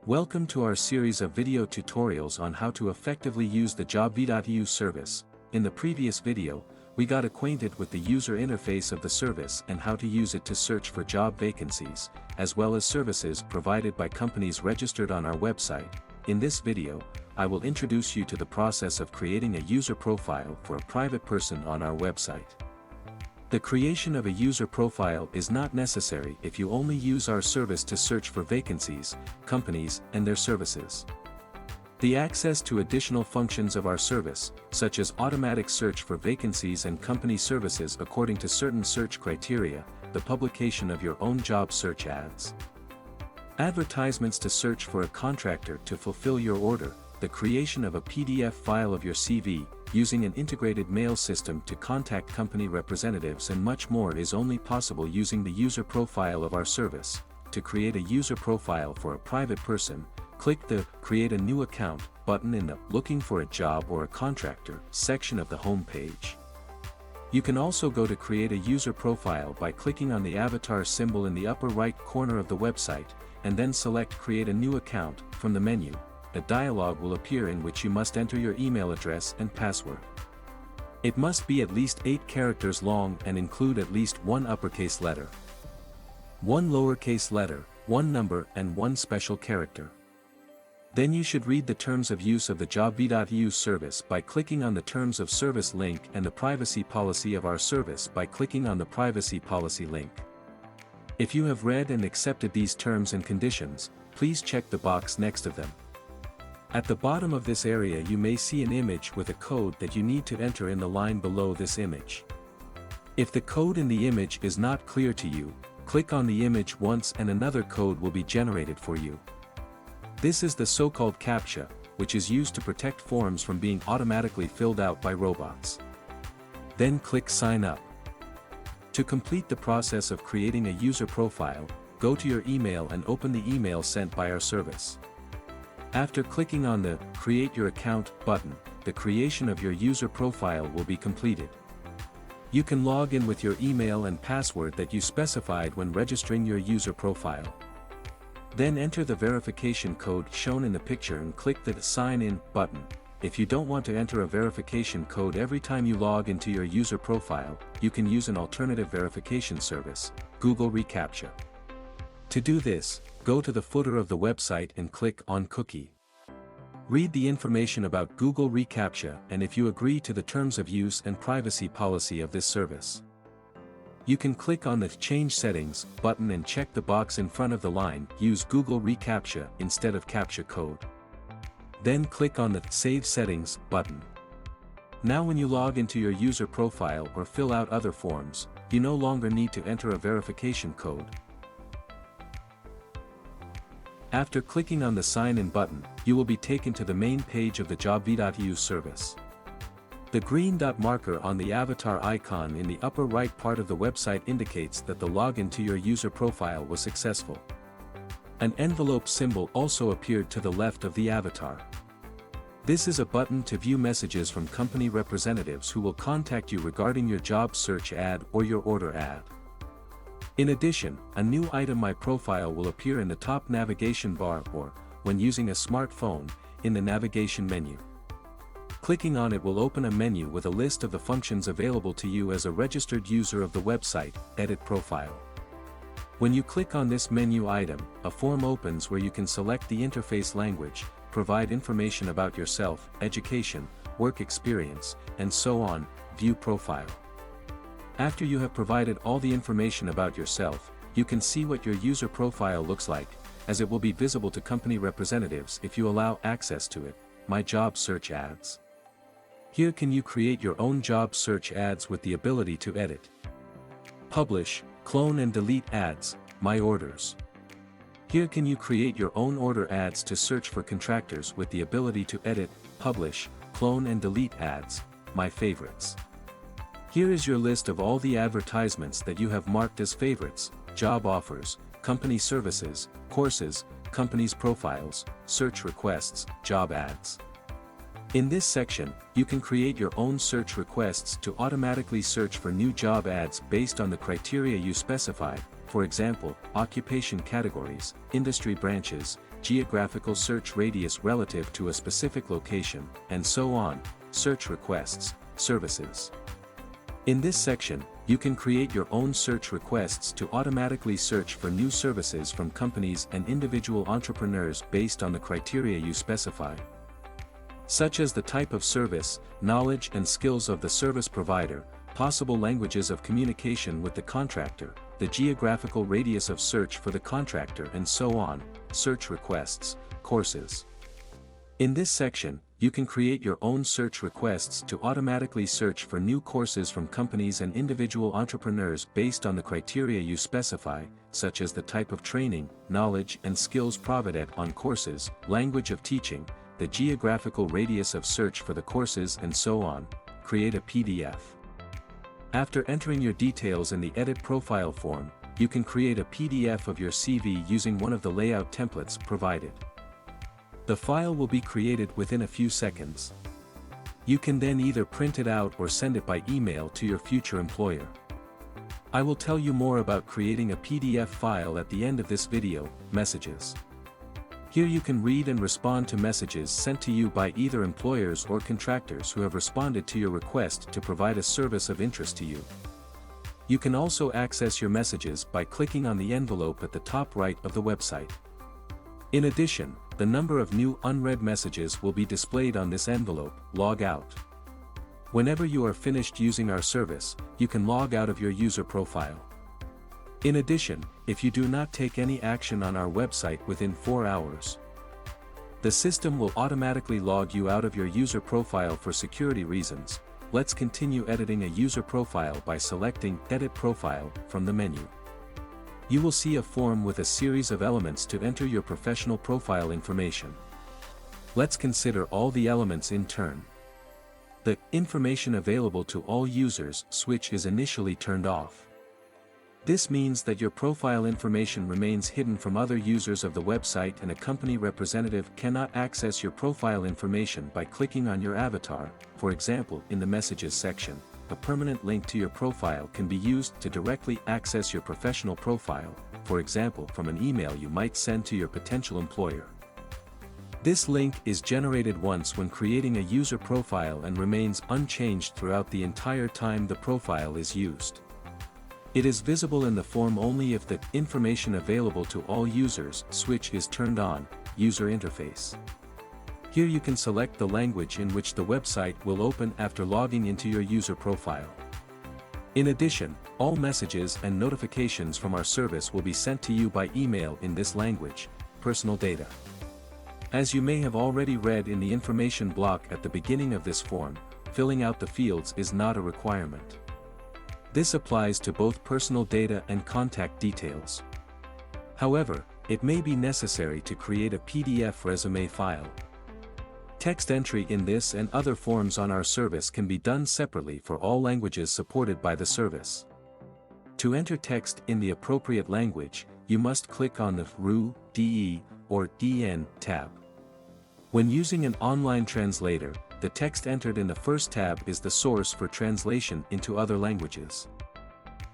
Welcome to our series of video tutorials on how to effectively use the JOBV.EU service. In the previous video, we got acquainted with the user interface of the service and how to use it to search for job vacancies, as well as services provided by companies registered on our website. In this video, I will introduce you to the process of creating a user profile for a private person on our website. The creation of a user profile is not necessary if you only use our service to search for vacancies, companies, and their services. The access to additional functions of our service, such as automatic search for vacancies and company services according to certain search criteria, the publication of your own job search ads, advertisements to search for a contractor to fulfill your order, the creation of a PDF file of your CV, using an integrated mail system to contact company representatives, and much more is only possible using the user profile of our service. To create a user profile for a private person, click the Create a New Account button in the Looking for a Job or a Contractor section of the home page. You can also go to Create a User Profile by clicking on the avatar symbol in the upper right corner of the website, and then select Create a New Account from the menu. A dialog will appear in which you must enter your email address and password. It must be at least 8 characters long and include at least 1 uppercase letter, 1 lowercase letter, 1 number, and 1 special character. Then you should read the terms of use of the JOBV.EU service by clicking on the Terms of Service link and the Privacy Policy of our service by clicking on the Privacy Policy link. If you have read and accepted these terms and conditions, please check the box next to them. At the bottom of this area you may see an image with a code that you need to enter in the line below this image. If the code in the image is not clear to you, click on the image once and another code will be generated for you. This is the so-called CAPTCHA, which is used to protect forms from being automatically filled out by robots. Then click Sign Up. To complete the process of creating a user profile, go to your email and open the email sent by our service. After clicking on the Create Your Account button, the creation of your user profile will be completed. You can log in with your email and password that you specified when registering your user profile. Then enter the verification code shown in the picture and click the Sign In button. If you don't want to enter a verification code every time you log into your user profile, you can use an alternative verification service, Google reCAPTCHA. To do this, go to the footer of the website and click on Cookie. Read the information about Google reCAPTCHA and if you agree to the terms of use and privacy policy of this service. You can click on the Change Settings button and check the box in front of the line Use Google reCAPTCHA instead of CAPTCHA code. Then click on the Save Settings button. Now when you log into your user profile or fill out other forms, you no longer need to enter a verification code. After clicking on the Sign In button, you will be taken to the main page of the JOBV.EU service. The green dot marker on the avatar icon in the upper right part of the website indicates that the login to your user profile was successful. An envelope symbol also appeared to the left of the avatar. This is a button to view messages from company representatives who will contact you regarding your job search ad or your order ad. In addition, a new item My Profile will appear in the top navigation bar or, when using a smartphone, in the navigation menu. Clicking on it will open a menu with a list of the functions available to you as a registered user of the website, Edit Profile. When you click on this menu item, a form opens where you can select the interface language, provide information about yourself, education, work experience, and so on, View Profile. After you have provided all the information about yourself, you can see what your user profile looks like, as it will be visible to company representatives if you allow access to it. My Job Search Ads. Here can you create your own job search ads with the ability to edit, publish, clone and delete ads, My Orders. Here can you create your own order ads to search for contractors with the ability to edit, publish, clone and delete ads, My Favorites. Here is your list of all the advertisements that you have marked as favorites, job offers, company services, courses, companies' profiles, search requests, job ads. In this section, you can create your own search requests to automatically search for new job ads based on the criteria you specify, for example, occupation categories, industry branches, geographical search radius relative to a specific location, and so on, search requests, services. In this section, you can create your own search requests to automatically search for new services from companies and individual entrepreneurs based on the criteria you specify, such as the type of service, knowledge and skills of the service provider, possible languages of communication with the contractor, the geographical radius of search for the contractor, and so on, search requests, courses. In this section, you can create your own search requests to automatically search for new courses from companies and individual entrepreneurs based on the criteria you specify, such as the type of training, knowledge and skills provided on courses, language of teaching, the geographical radius of search for the courses, and so on. Create a PDF. After entering your details in the Edit Profile form, you can create a PDF of your CV using one of the layout templates provided. The file will be created within a few seconds. You can then either print it out or send it by email to your future employer. I will tell you more about creating a PDF file at the end of this video. Messages. Here you can read and respond to messages sent to you by either employers or contractors who have responded to your request to provide a service of interest to you. You can also access your messages by clicking on the envelope at the top right of the website. In addition, the number of new unread messages will be displayed on this envelope. Log out. Whenever you are finished using our service, you can log out of your user profile. In addition, if you do not take any action on our website within 4 hours, the system will automatically log you out of your user profile for security reasons. Let's continue editing a user profile by selecting Edit Profile from the menu. You will see a form with a series of elements to enter your professional profile information. Let's consider all the elements in turn. The Information Available to All Users switch is initially turned off. This means that your profile information remains hidden from other users of the website, and a company representative cannot access your profile information by clicking on your avatar. For example, in the Messages section, a permanent link to your profile can be used to directly access your professional profile, for example from an email you might send to your potential employer. This link is generated once when creating a user profile and remains unchanged throughout the entire time the profile is used. It is visible in the form only if the Information Available to All Users switch is turned on. User Interface. Here you can select the language in which the website will open after logging into your user profile. In addition, all messages and notifications from our service will be sent to you by email in this language. Personal data. As you may have already read in the information block at the beginning of this form, filling out the fields is not a requirement. This applies to both personal data and contact details. However, it may be necessary to create a PDF resume file. Text entry in this and other forms on our service can be done separately for all languages supported by the service. To enter text in the appropriate language, you must click on the RU, DE, or DN tab. When using an online translator, the text entered in the first tab is the source for translation into other languages.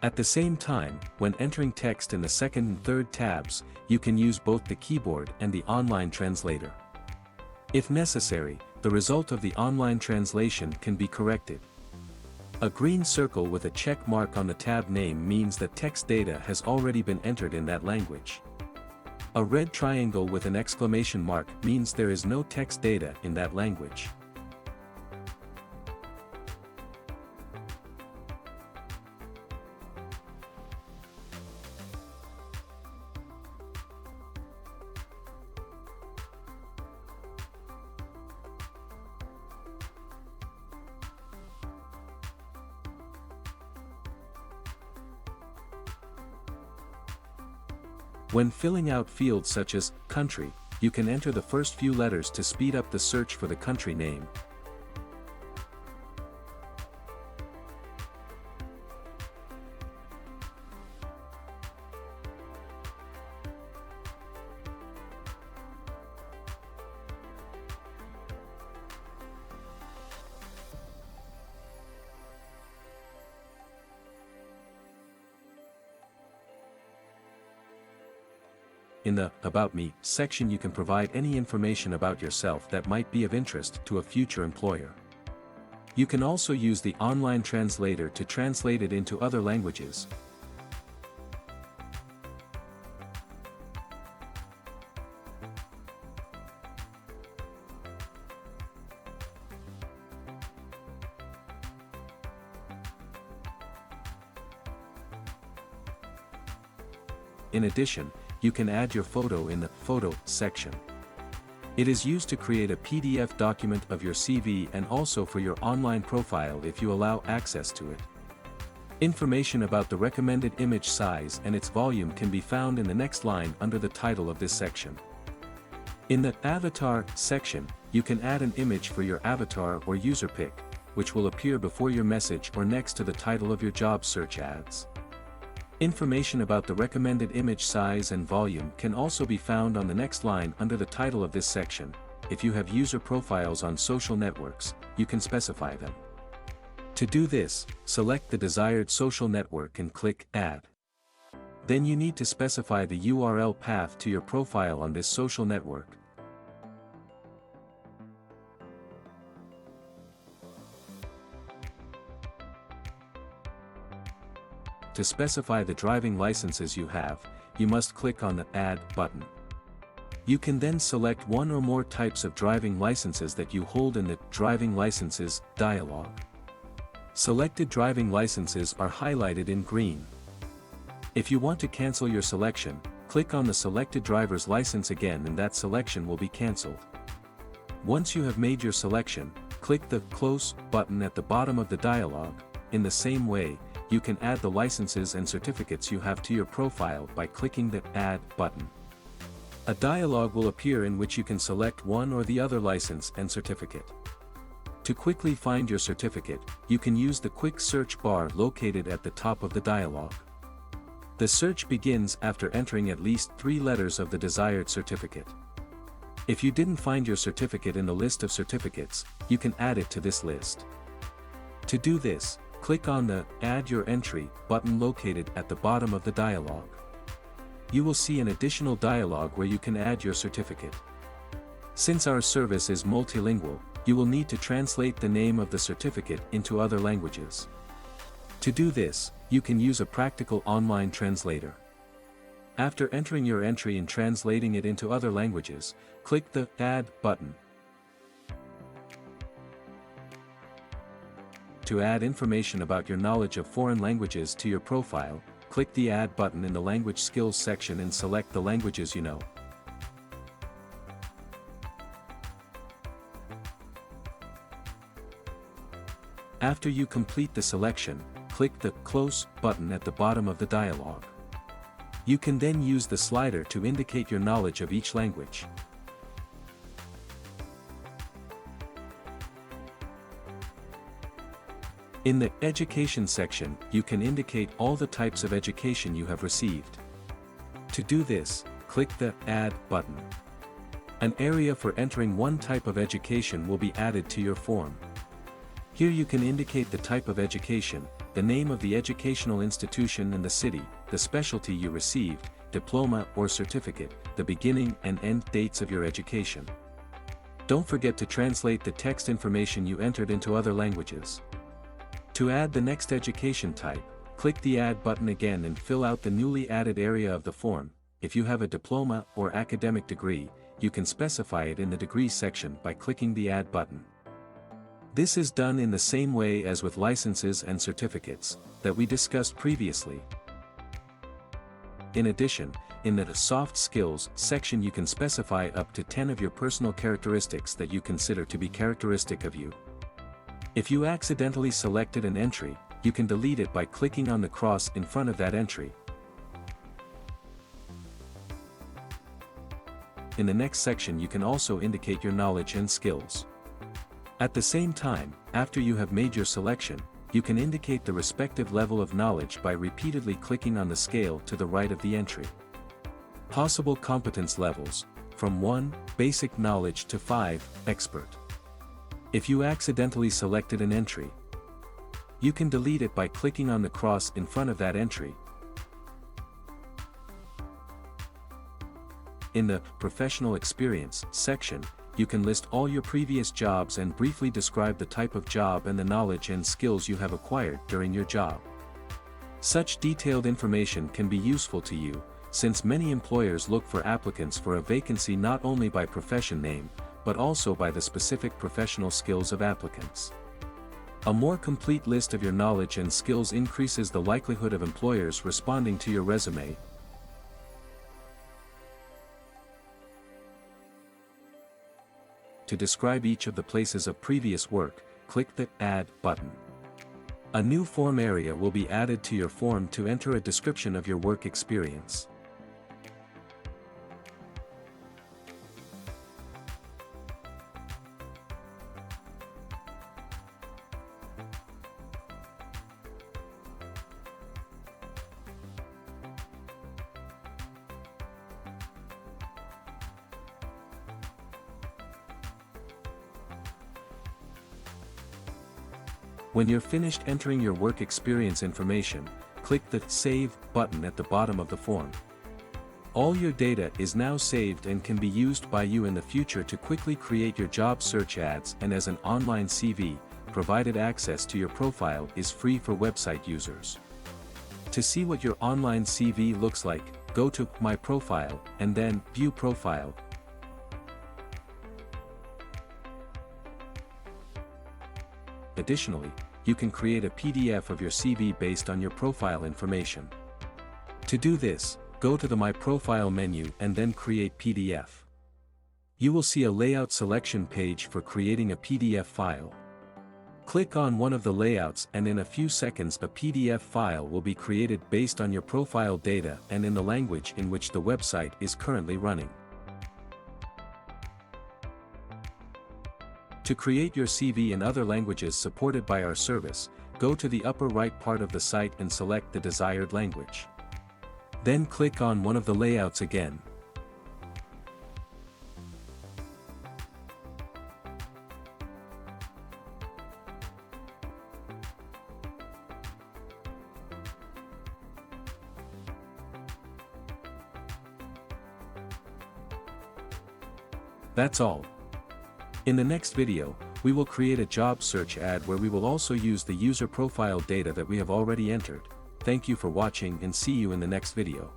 At the same time, when entering text in the second and third tabs, you can use both the keyboard and the online translator. If necessary, the result of the online translation can be corrected. A green circle with a check mark on the tab name means that text data has already been entered in that language. A red triangle with an exclamation mark means there is no text data in that language. When filling out fields such as country, you can enter the first few letters to speed up the search for the country name. In the About Me section you can provide any information about yourself that might be of interest to a future employer. You can also use the online translator to translate it into other languages. In addition, you can add your photo in the Photo section. It is used to create a PDF document of your CV and also for your online profile if you allow access to it. Information about the recommended image size and its volume can be found in the next line under the title of this section. In the Avatar section, you can add an image for your avatar or user pic, which will appear before your message or next to the title of your job search ads. Information about the recommended image size and volume can also be found on the next line under the title of this section. If you have user profiles on social networks, you can specify them. To do this, select the desired social network and click Add. Then you need to specify the URL path to your profile on this social network. To specify the driving licenses you have, you must click on the Add button. You can then select one or more types of driving licenses that you hold in the Driving Licenses dialog. Selected driving licenses are highlighted in green. If you want to cancel your selection, click on the selected driver's license again and that selection will be cancelled. Once you have made your selection, click the Close button at the bottom of the dialog. In the same way, you can add the licenses and certificates you have to your profile by clicking the Add button. A dialog will appear in which you can select one or the other license and certificate. To quickly find your certificate, you can use the quick search bar located at the top of the dialog. The search begins after entering at least 3 letters of the desired certificate. If you didn't find your certificate in the list of certificates, you can add it to this list. To do this, click on the Add Your Entry button located at the bottom of the dialog. You will see an additional dialog where you can add your certificate. Since our service is multilingual, you will need to translate the name of the certificate into other languages. To do this, you can use a practical online translator. After entering your entry and translating it into other languages, click the Add button. To add information about your knowledge of foreign languages to your profile, click the Add button in the Language Skills section and select the languages you know. After you complete the selection, click the Close button at the bottom of the dialog. You can then use the slider to indicate your knowledge of each language. In the Education section, you can indicate all the types of education you have received. To do this, click the Add button. An area for entering one type of education will be added to your form. Here you can indicate the type of education, the name of the educational institution and the city, the specialty you received, diploma or certificate, the beginning and end dates of your education. Don't forget to translate the text information you entered into other languages. To add the next education type, click the Add button again and fill out the newly added area of the form. If you have a diploma or academic degree, you can specify it in the Degree section by clicking the Add button. This is done in the same way as with licenses and certificates that we discussed previously. In addition, in the Soft Skills section you can specify up to 10 of your personal characteristics that you consider to be characteristic of you. If you accidentally selected an entry, you can delete it by clicking on the cross in front of that entry. In the next section you can also indicate your knowledge and skills. At the same time, after you have made your selection, you can indicate the respective level of knowledge by repeatedly clicking on the scale to the right of the entry. Possible competence levels, from 1, basic knowledge to 5, expert. If you accidentally selected an entry, you can delete it by clicking on the cross in front of that entry. In the Professional Experience section, you can list all your previous jobs and briefly describe the type of job and the knowledge and skills you have acquired during your job. Such detailed information can be useful to you, since many employers look for applicants for a vacancy not only by profession name, but also by the specific professional skills of applicants. A more complete list of your knowledge and skills increases the likelihood of employers responding to your resume. To describe each of the places of previous work, click the Add button. A new form area will be added to your form to enter a description of your work experience. When you're finished entering your work experience information, click the Save button at the bottom of the form. All your data is now saved and can be used by you in the future to quickly create your job search ads and as an online CV, provided access to your profile is free for website users. To see what your online CV looks like, go to My Profile and then View Profile. Additionally, you can create a PDF of your CV based on your profile information. To do this, go to the My Profile menu and then Create PDF. You will see a layout selection page for creating a PDF file. Click on one of the layouts and in a few seconds a PDF file will be created based on your profile data and in the language in which the website is currently running. To create your CV in other languages supported by our service, go to the upper right part of the site and select the desired language. Then click on one of the layouts again. That's all. In the next video, we will create a job search ad where we will also use the user profile data that we have already entered. Thank you for watching and see you in the next video.